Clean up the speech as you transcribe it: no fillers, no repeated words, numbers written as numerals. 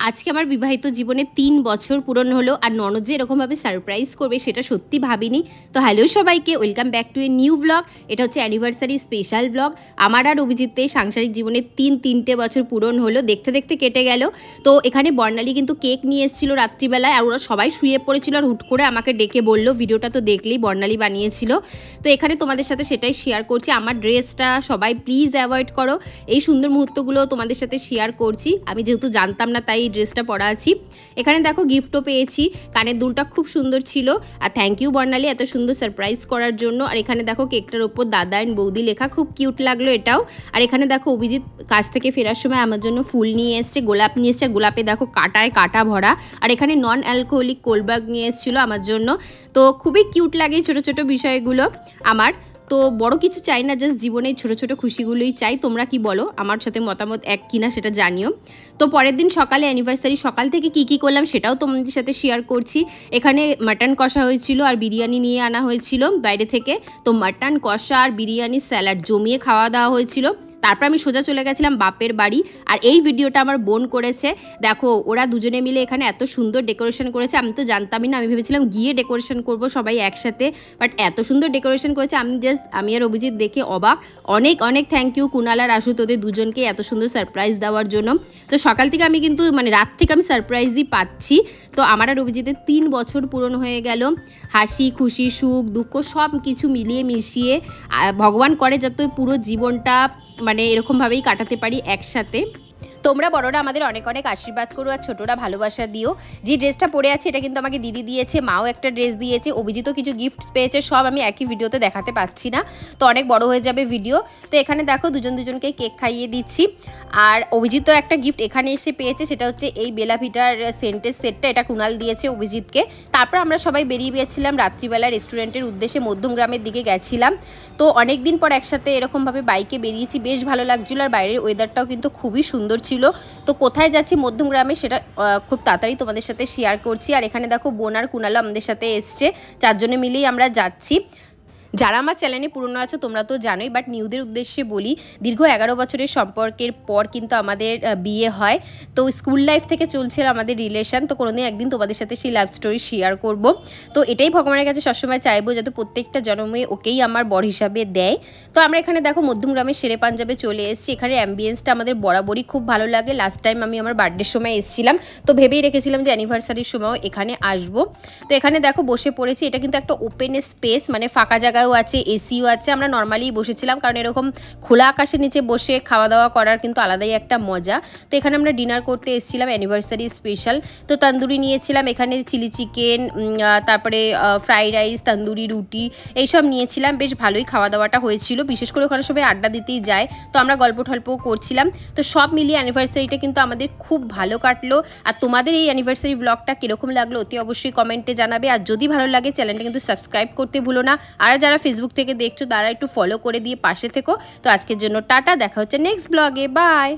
আজকে আমার বিবাহিত জীবনে ৩ বছর পূরণ হলো আর ননদ যে এরকমভাবে সারপ্রাইজ করবে সেটা সত্যি ভাবিনি। তো হ্যালো সবাইকে, welcome back to a new blog. এটা হচ্ছে অ্যানিভার্সারি স্পেশাল ব্লগ। আমার আর অভিজিতের সাংসারিক জীবনে তিনটে বছর পূরণ হলো, দেখতে দেখতে কেটে গেল। তো এখানে বর্ণালী কিন্তু কেক নিয়ে এসেছিল রাত্রিবেলায়, আর ওরা সবাই শুয়ে পড়েছিল আর হুট করে আমাকে ডেকে বললো, ভিডিওটা তো দেখলেই বর্ণালী বানিয়েছিল। তো এখানে তোমাদের সাথে সেটাই শেয়ার করছি। আমার ড্রেসটা সবাই প্লিজ অ্যাভয়েড করো, এই সুন্দর মুহূর্তগুলো তোমাদের সাথে শেয়ার করছি। আমি যেহেতু জানতাম না তাই এই ড্রেসটা পরা আছি। এখানে দেখো গিফটও পেয়েছি, কানের দুলটা খুব সুন্দর ছিল। আর থ্যাংক ইউ বর্ণালী এত সুন্দর সারপ্রাইজ করার জন্য। আর এখানে দেখো কেকটার ওপর দাদা অ্যান্ড বৌদি লেখা, খুব কিউট লাগলো এটাও। আর এখানে দেখো অভিজিৎ কাজ থেকে ফেরার সময় আমার জন্য ফুল নিয়ে এসছে, গোলাপ নিয়ে এসছে। গোলাপে দেখো কাটায় কাটা ভরা। আর এখানে নন অ্যালকোহলিক কোল্ডবার্গ নিয়ে এসেছিলো আমার জন্য। তো খুবই কিউট লাগে ছোটো ছোটো বিষয়গুলো আমার। তো বড় কিছু চাই না, জাস্ট জীবনে ছোটো ছোটো খুশিগুলোই চাই। তোমরা কি বলো, আমার সাথে মতামত এক কিনা সেটা জানিও। তো পরের দিন সকালে অ্যানিভার্সারি, সকাল থেকে কি করলাম সেটাও তোমাদের সাথে শেয়ার করছি। এখানে মাটন কষা হয়েছিল আর বিরিয়ানি নিয়ে আনা হয়েছিল বাইরে থেকে। তো মাটন কষা আর বিরিয়ানি স্যালাড জমিয়ে খাওয়া দাওয়া হয়েছিল। তারপর আমি সোজা চলে গেছিলাম বাপের বাড়ি। আর এই ভিডিওটা আমার বোন করেছে। দেখো ওরা দুজনে মিলে এখানে এত সুন্দর ডেকোরেশন করেছে, আমি তো জানতামই না। আমি ভেবেছিলাম গিয়ে ডেকোরেশন করব সবাই একসাথে, বাট এত সুন্দর ডেকোরেশন করেছে আমি আর অভিজিৎ দেখে অবাক। অনেক অনেক থ্যাংক ইউ কুনাল আর আশু, তোদের দুজনকে এত সুন্দর সারপ্রাইজ দেওয়ার জন্য। তো সকাল থেকে আমি কিন্তু রাত থেকে আমি সারপ্রাইজই পাচ্ছি। তো আমার আর অভিজিতের ৩ বছর পূরণ হয়ে গেল। হাসি খুশি সুখ দুঃখ সব কিছু মিলিয়ে মিশিয়ে ভগবান করে যাতে পুরো জীবনটা এরকমভাবেই কাটাতে পারি একসাথে। তোমরা বড়রা আমাদের অনেক অনেক আশীর্বাদ করো আর ছোটরা ভালোবাসা দিও। যে ড্রেসটা পরে আছে এটা কিন্তু আমাকে দিদি দিয়েছে, মাও একটা ড্রেস দিয়েছে, অভিজিৎও কিছু গিফট পেয়েছে। সব আমি একই ভিডিওতে দেখাতে পাচ্ছি না, তো অনেক বড় হয়ে যাবে ভিডিও। তো এখানে দেখো দুজনকে কেক খাইয়ে দিচ্ছি। আর অভিজিৎও একটা গিফট এখানে এসে পেয়েছে, সেটা হচ্ছে এই বেলা ভিটার সেন্টের সেটটা। এটা কুনাল দিয়েছে অভিজিৎকে। তারপর আমরা সবাই বেরিয়ে গিয়েছিলাম রাত্রিবেলা রেস্টুরেন্টের উদ্দেশ্যে, মধ্যমগ্রামের দিকে গেছিলাম। তো অনেক দিন পর একসাথে এরকমভাবে বাইকে বেরিয়েছি, বেশ ভালো লাগছিলো। আর বাইরের ওয়েদারটাও কিন্তু খুবই সুন্দর ছিল। তো কোথায় যাচ্ছি মধ্যমগ্রামে সেটা খুব তাড়াতাড়ি তোমাদের সাথে শেয়ার করছি। আর এখানে দেখো বোন আর কুনালও আমাদের সাথে এসছে, 4 জনে মিলেই আমরা যাচ্ছি। যারা আমার চ্যানেলে পুরনো আছো তোমরা তো জানোই, বাট নিউদের উদ্দেশ্যে বলি, দীর্ঘ 11 বছরের সম্পর্কের পর কিন্তু আমাদের বিয়ে হয়। তো স্কুল লাইফ থেকে চলছিল আমাদের রিলেশন। তো কোনোদিন একদিন তোমাদের সাথে সেই লাভ স্টোরি শেয়ার করব। তো এটাই ভগবানের কাছে সবসময় চাইবো যাতে প্রত্যেকটা জন্মে ওকেই আমার বর হিসাবে দেয়। তো আমরা এখানে দেখো মধ্যমগ্রামের শেরে পাঞ্জাবে চলে এসেছি। এখানে অ্যাম্বিয়েন্সটা আমাদের বরাবরই খুব ভালো লাগে। লাস্ট টাইম আমি আমার বার্থডের সময় এসেছিলাম, তো ভেবেই রেখেছিলাম যে অ্যানিভার্সারির সময়ও এখানে আসবো। তো এখানে দেখো বসে পড়েছি। এটা কিন্তু একটা ওপেন স্পেস, ফাঁকা জায়গা আছে, এসিও আছে। আমরা নর্মালি বসেছিলাম, কারণ এরকম খোলা আকাশের নিচে বসে খাওয়া দাওয়া করার কিন্তু আলাদাই একটা মজা। তো এখানে আমরা ডিনার করতে এসেছিলাম অ্যানিভার্সারি স্পেশাল। তো তন্দুরি নিয়েছিলাম, এখানে চিলি চিকেন, তারপরে ফ্রাইড রাইস, তন্দুরি রুটি এইসব নিয়েছিলাম। বেশ ভালোই খাওয়া দাওয়াটা হয়েছিল, বিশেষ করে ওখানে সবাই আড্ডা দিতেই যায়। তো আমরা গল্প টল্পও করছিলাম। তো সব মিলিয়ে অ্যানিভার্সারিটা কিন্তু আমাদের খুব ভালো কাটলো। আর তোমাদের এই অ্যানিভার্সারি ব্লগটা কীরকম লাগলো অতি অবশ্যই কমেন্টে জানাবে। আর যদি ভালো লাগে চ্যানেলটা কিন্তু সাবস্ক্রাইব করতে ভুলো না। আর যারা ফেসবুক থেকে দেখছো তারা একটু ফলো করে দিয়ে পাশে থেকো। তো আজকের জন্য টাটা, দেখা হচ্ছে নেক্সট ব্লগে, বাই।